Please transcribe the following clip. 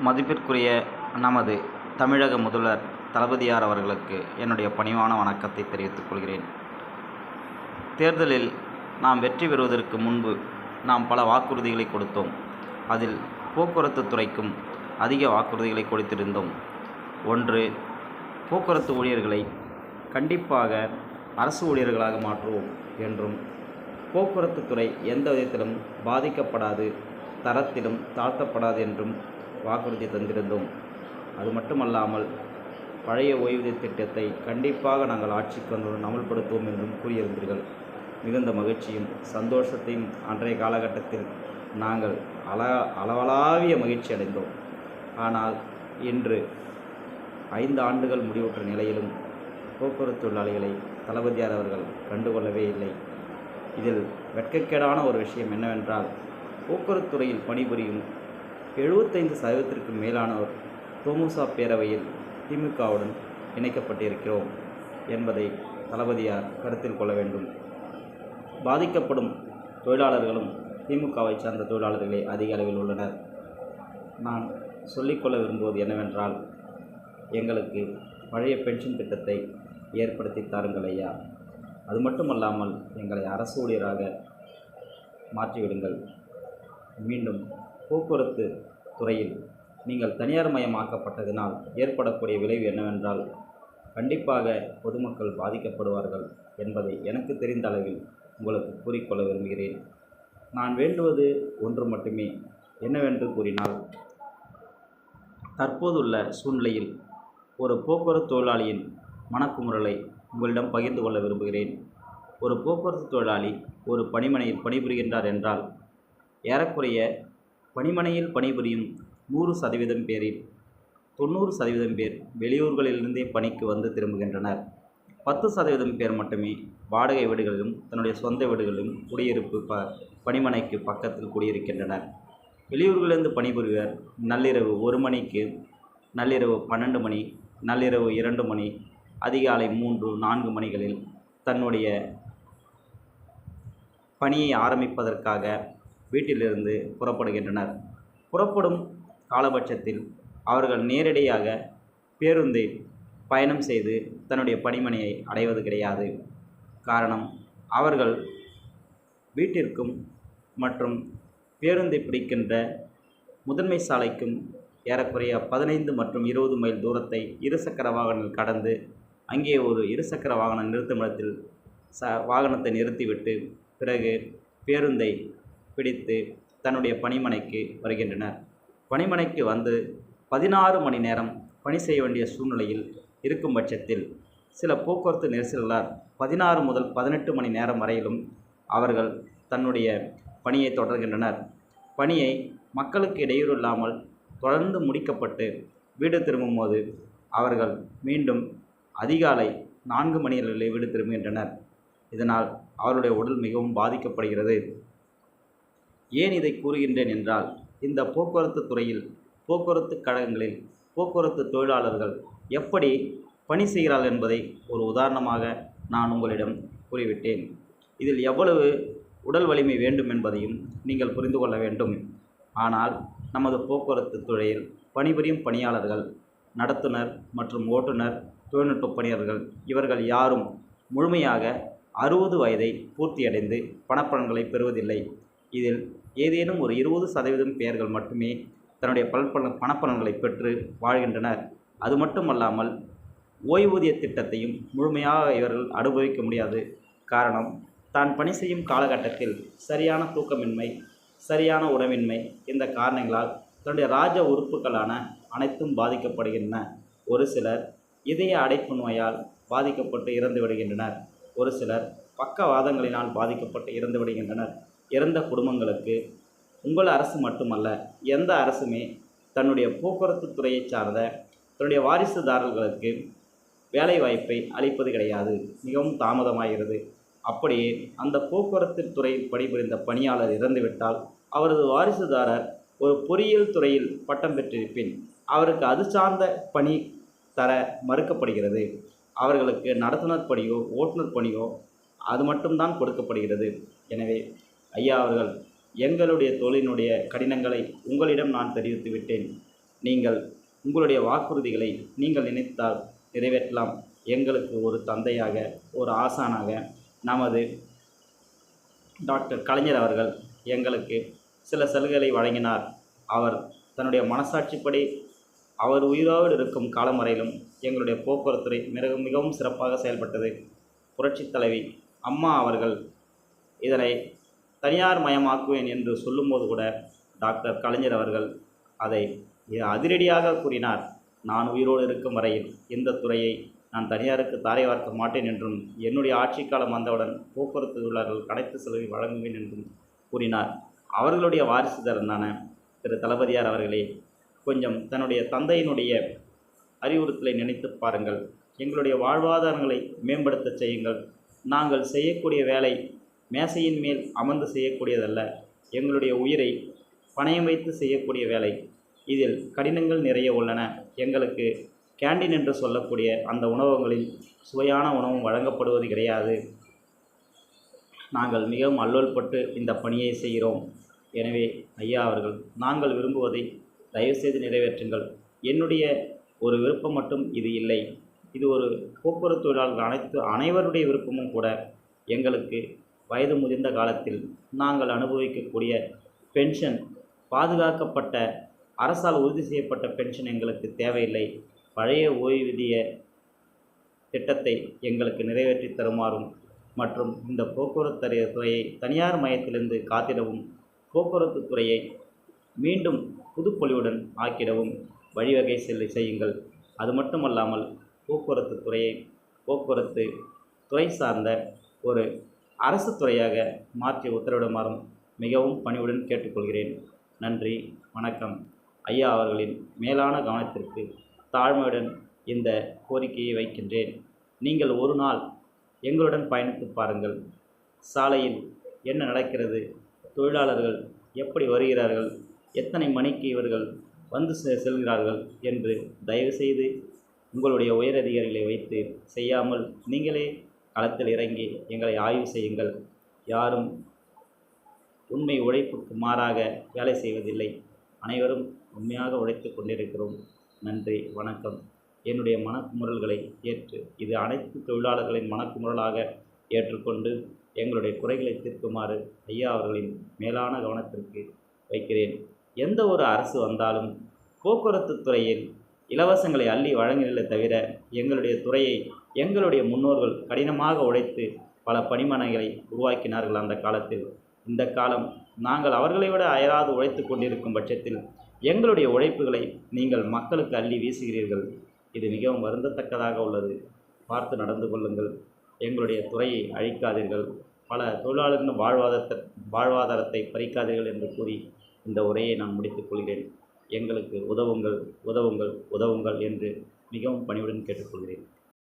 மதிப்பிற்குரிய நமது தமிழக முதல்வர் தளபதியார் அவர்களுக்கு என்னுடைய பணிவான வணக்கத்தை தெரிவித்துக் கொள்கிறேன். தேர்தலில் நாம் வெற்றி பெறுவதற்கு முன்பு நாம் பல வாக்குறுதிகளை கொடுத்தோம். அதில் போக்குவரத்து துறைக்கும் அதிக வாக்குறுதிகளை கொடுத்திருந்தோம். ஒன்று, போக்குவரத்து ஊழியர்களை கண்டிப்பாக அரசு ஊழியர்களாக மாற்றுவோம் என்றும், போக்குவரத்து துறை எந்த விதத்திலும் பாதிக்கப்படாது, தரத்திலும் தாழ்த்தப்படாது என்றும் வாக்குறுதி தந்திருந்தோம். அது மட்டுமல்லாமல் பழைய ஓய்வூதிய திட்டத்தை கண்டிப்பாக நாங்கள் ஆட்சிக்கு வந்து அமல்படுத்துவோம் என்றும் கூறியிருந்தீர்கள். மிகுந்த மகிழ்ச்சியும் சந்தோஷத்தையும் அன்றைய காலகட்டத்தில் நாங்கள் அளவளாவிய மகிழ்ச்சி அடைந்தோம். ஆனால் இன்று 5 ஆண்டுகள் முடிவுற்ற நிலையிலும் போக்குவரத்து தொழிலாளிகளை தளபதியார் அவர்கள் கண்டுகொள்ளவே இல்லை. இதில் வெட்கக்கேடான ஒரு விஷயம் என்னவென்றால், போக்குவரத்து துறையில் பணிபுரியும் 75% மேலானோர் தொமுச பேரவையில் திமுகவுடன் இணைக்கப்பட்டிருக்கிறோம் என்பதை தளபதியார் கருத்தில் கொள்ள வேண்டும். பாதிக்கப்படும் தொழிலாளர்களும் திமுகவை சார்ந்த தொழிலாளர்களே அதிக அளவில் உள்ளனர். நான் சொல்லிக்கொள்ள விரும்புவது என்னவென்றால், எங்களுக்கு பழைய பென்ஷன் திட்டத்தை ஏற்படுத்தி தாருங்கள் ஐயா. அது மட்டுமல்லாமல் எங்களை அரசு ஊழியராக மாற்றிவிடுங்கள். மீண்டும் போக்குவரத்து துறையில் நீங்கள் தனியார் மயமாக்கப்பட்டதினால் ஏற்படக்கூடிய விளைவு என்னவென்றால், கண்டிப்பாக பொதுமக்கள் பாதிக்கப்படுவார்கள் என்பதை எனக்கு தெரிந்த அளவில் உங்களுக்கு கூறிக்கொள்ள விரும்புகிறேன். நான் வேண்டுவது ஒன்று மட்டுமே. என்னவென்று கூறினால், தற்போதுள்ள சூழ்நிலையில் ஒரு போக்குவரத்து தொழிலாளியின் மனக்குமுறலை உங்களிடம் பகிர்ந்து கொள்ள விரும்புகிறேன். ஒரு போக்குவரத்து தொழிலாளி ஒரு பணிமனையில் பணிபுரிகின்றார் என்றால், ஏறக்குறைய பணிமனையில் பணிபுரியும் 100% பேரில் 90% பேர் வெளியூர்களிலிருந்தே பணிக்கு வந்து திரும்புகின்றனர். 10% பேர் மட்டுமே வாடகை வீடுகளிலும் தன்னுடைய சொந்த வீடுகளிலும் குடியிருப்பு பணிமனைக்கு பக்கத்தில் குடியிருக்கின்றனர். வெளியூர்களிலிருந்து பணிபுரிவர் நள்ளிரவு 1 மணிக்கு, நள்ளிரவு 12 மணி, நள்ளிரவு 2 மணி, அதிகாலை 3-4 மணிகளில் தன்னுடைய பணியை ஆரம்பிப்பதற்காக வீட்டிலிருந்து புறப்படுகின்றனர். புறப்படும் காலபட்சத்தில் அவர்கள் நேரடியாக பேருந்தில் பயணம் செய்து தன்னுடைய பணிமனையை அடைவது கிடையாது. காரணம், அவர்கள் வீட்டிற்கும் மற்றும் பேருந்தை பிடிக்கின்ற முதன்மை சாலைக்கும் ஏறக்குறைய 15 மற்றும் 20 மைல் தூரத்தை இருசக்கர வாகனங்கள் கடந்து அங்கே ஒரு இருசக்கர வாகன நிறுத்துமிடத்தில் வாகனத்தை நிறுத்திவிட்டு பிறகு பேருந்தை பிடித்து தன்னுடைய பணிமனைக்கு வருகின்றனர். பணிமனைக்கு வந்து 16 மணி நேரம் பணி செய்ய வேண்டிய சூழ்நிலையில் இருக்கும் பட்சத்தில் சில போக்குவரத்து நெரிசல்களால் 16 முதல் 18 மணி நேரம் வரையிலும் அவர்கள் தன்னுடைய பணியை தொடர்கின்றனர். பணியை மக்களுக்கு இடையூறு இல்லாமல் தொடர்ந்து முடிக்கப்பட்டு வீடு திரும்பும்போது அவர்கள் மீண்டும் அதிகாலை 4 மணிகளில் வீடு திரும்புகின்றனர். இதனால் அவருடைய உடல் மிகவும் பாதிக்கப்படுகிறது. ஏன் இதை கூறுகின்றேன் என்றால், இந்த போக்குவரத்து துறையில், போக்குவரத்து கழகங்களில் போக்குவரத்து தொழிலாளர்கள் எப்படி பணி செய்கிறார்கள் என்பதை ஒரு உதாரணமாக நான் உங்களிடம் கூறிவிட்டேன். இதில் எவ்வளவு உடல் வலிமை வேண்டும் என்பதையும் நீங்கள் புரிந்து கொள்ள வேண்டும். ஆனால் நமது போக்குவரத்து துறையில் பணிபுரியும் பணியாளர்கள், நடத்துனர் மற்றும் ஓட்டுநர், தொழில்நுட்ப பணியாளர்கள் இவர்கள் யாரும் முழுமையாக 60 வயதை பூர்த்தியடைந்து பணப்பலன்களை பெறுவதில்லை. இதில் ஏதேனும் ஒரு 20% பேர்கள் மட்டுமே தன்னுடைய பணப்பலன்களை பெற்று வாழ்கின்றனர். அது மட்டுமல்லாமல் ஓய்வூதிய திட்டத்தையும் முழுமையாக இவர்கள் அனுபவிக்க முடியாது. காரணம், தான் பணி செய்யும் காலகட்டத்தில் சரியான தூக்கமின்மை, சரியான உணவின்மை, இந்த காரணங்களால் தன்னுடைய ராஜ உறுப்புகளான அனைத்தும் பாதிக்கப்படுகின்றன. ஒரு சிலர் இதய அடைப்பு நோயால் பாதிக்கப்பட்டு இறந்து விடுகின்றனர். ஒரு சிலர் பக்கவாதங்களினால் பாதிக்கப்பட்டு இறந்து விடுகின்றனர். இறந்த குடும்பங்களுக்கு உங்கள் அரசு மட்டுமல்ல, எந்த அரசுமே தன்னுடைய போக்குவரத்து துறையை சார்ந்த தன்னுடைய வாரிசுதாரர்களுக்கு வேலை வாய்ப்பை அளிப்பது கிடையாது. மிகவும் தாமதமாகிறது. அப்படியே அந்த போக்குவரத்து துறையில் பணிபுரிந்த பணியாளர் இறந்துவிட்டால் அவரது வாரிசுதாரர் ஒரு பொறியியல் துறையில் பட்டம் பெற்றிருப்பின் அவருக்கு அது சார்ந்த பணி தர மறுக்கப்படுகிறது. அவர்களுக்கு நடத்துனர் பணியோ ஓட்டுநர் பணியோ அது மட்டும்தான் கொடுக்கப்படுகிறது. எனவே ஐயா அவர்கள், எங்களுடைய தொழிலினுடைய கடினங்களை உங்களிடம் நான் தெரிவித்து விட்டேன். நீங்கள் உங்களுடைய வாக்குறுதிகளை நீங்கள் நினைத்தால் நிறைவேற்றலாம். எங்களுக்கு ஒரு தந்தையாக, ஒரு ஆசானாக நமது டாக்டர் கலைஞர் அவர்கள் எங்களுக்கு சில சலுகைகளை வழங்கினார். அவர் தன்னுடைய மனசாட்சிப்படி அவர் உயிரோடு இருக்கும் காலம் வரையிலும் எங்களுடைய போக்குவரத்துறை மிகவும் சிறப்பாக செயல்பட்டது. புரட்சித் தலைவி அம்மா அவர்கள் இதனை தனியார் மயமாக்குவேன் என்று சொல்லும்போது கூட டாக்டர் கலைஞர் அவர்கள் அதை அதிரடியாக கூறினார். நான் உயிரோடு இருக்கும் வரையில் இந்த துறையை நான் தனியாருக்கு தாரை வார்க்க மாட்டேன் என்றும், என்னுடைய ஆட்சி காலம் வந்தவுடன் போக்குவரத்து தொழிலாளர்கள் அனைத்து செலவை வழங்குவேன் என்றும் கூறினார். அவர்களுடைய வாரிசுதாரனான திரு தளபதியார் அவர்களே, கொஞ்சம் தன்னுடைய தந்தையினுடைய அறிவுறுத்தலை நினைத்து பாருங்கள். எங்களுடைய வாழ்வாதாரங்களை மேம்படுத்த செய்யுங்கள். நாங்கள் செய்யக்கூடிய வேலை மேசையின் மேல் அமர்ந்து செய்யக்கூடியதல்ல, எங்களுடைய உயிரை பணயம் வைத்து செய்யக்கூடிய வேலை. இதில் கடினங்கள் நிறைய உள்ளன. எங்களுக்கு கேண்டீன் என்று சொல்லக்கூடிய அந்த உணவகங்களில் சுவையான உணவும் வழங்கப்படுவது கிடையாது. நாங்கள் மிகவும் அல்லல்பட்டு இந்த பணியை செய்கிறோம். எனவே ஐயா அவர்கள், நாங்கள் விரும்புவதை தயவுசெய்து நிறைவேற்றுங்கள். என்னுடைய ஒரு விருப்பம் மட்டும் இது இல்லை, இது ஒரு போக்குவரத்து தொழிலாளர்கள் அனைவருடைய விருப்பமும் கூட. எங்களுக்கு வயது முதிர்ந்த காலத்தில் நாங்கள் அனுபவிக்கக்கூடிய பென்ஷன், பாதுகாக்கப்பட்ட அரசால் உறுதி செய்யப்பட்ட பென்ஷன் எங்களுக்கு தேவையில்லை. பழைய ஓய்வூதிய திட்டத்தை எங்களுக்கு நிறைவேற்றி தருமாறும் மற்றும் இந்த போக்குவரத்து துறையை தனியார் மயத்திலிருந்து காத்திடவும், போக்குவரத்து துறையை மீண்டும் புதுப்பொலிவுடன் ஆக்கிடவும் வழிவகை செய்யுங்கள். அது மட்டுமல்லாமல் போக்குவரத்து துறை சார்ந்த ஒரு அரசு துறையாக மாற்றி உத்தரவிடுமாறும் மிகவும் பணிவுடன் கேட்டுக்கொள்கிறேன். நன்றி, வணக்கம். ஐயா அவர்களின் மேலான கவனத்திற்கு தாழ்மையுடன் இந்த கோரிக்கையை வைக்கின்றேன். நீங்கள் ஒரு நாள் எங்களுடன் பயணித்து பாருங்கள். சாலையில் என்ன நடக்கிறது, தொழிலாளர்கள் எப்படி வருகிறார்கள், எத்தனை மணிக்கு இவர்கள் வந்து செல்கிறார்கள் என்று தயவுசெய்து உங்களுடைய உயரதிகாரிகளை வைத்து செய்யாமல் நீங்களே களத்தில் இறங்கி எங்களை ஆய்வு செய்யுங்கள். யாரும் உண்மை உழைப்புக்கு மாறாக வேலை செய்வதில்லை. அனைவரும் உண்மையாக உழைத்து கொண்டிருக்கிறோம். நன்றி, வணக்கம். என்னுடைய மனக்குமுறல்களை ஏற்று, இது அனைத்து தொழிலாளர்களின் மனக்குமுறலாக ஏற்றுக்கொண்டு எங்களுடைய குறைகளை தீர்க்குமாறு ஐயா அவர்களின் மேலான கவனத்திற்கு வைக்கிறேன். எந்த ஒரு அரசு வந்தாலும் போக்குவரத்து துறையில் இலவசங்களை அள்ளி வழங்கினதை தவிர எங்களுடைய துறையை எங்களுடைய முன்னோர்கள் கடினமாக உழைத்து பல பணிமனைகளை உருவாக்கினார்கள் அந்த காலத்தில். இந்த காலம் நாங்கள் அவர்களை விட அயராது உழைத்து கொண்டிருக்கும் பட்சத்தில் எங்களுடைய உழைப்புகளை நீங்கள் மக்களுக்கு அள்ளி வீசுகிறீர்கள். இது மிகவும் வருந்தத்தக்கதாக உள்ளது. பார்த்து நடந்து கொள்ளுங்கள். எங்களுடைய துறையை அழிக்காதீர்கள். பல தொழிலாளர்களின் வாழ்வாதாரத்தை பறிக்காதீர்கள் என்று கூறி இந்த உரையை நான் முடித்துக் கொள்கிறேன். எங்களுக்கு உதவுங்கள், உதவுங்கள், உதவுங்கள் என்று மிகவும் பணிவுடன் கேட்டுக்கொள்கிறேன்.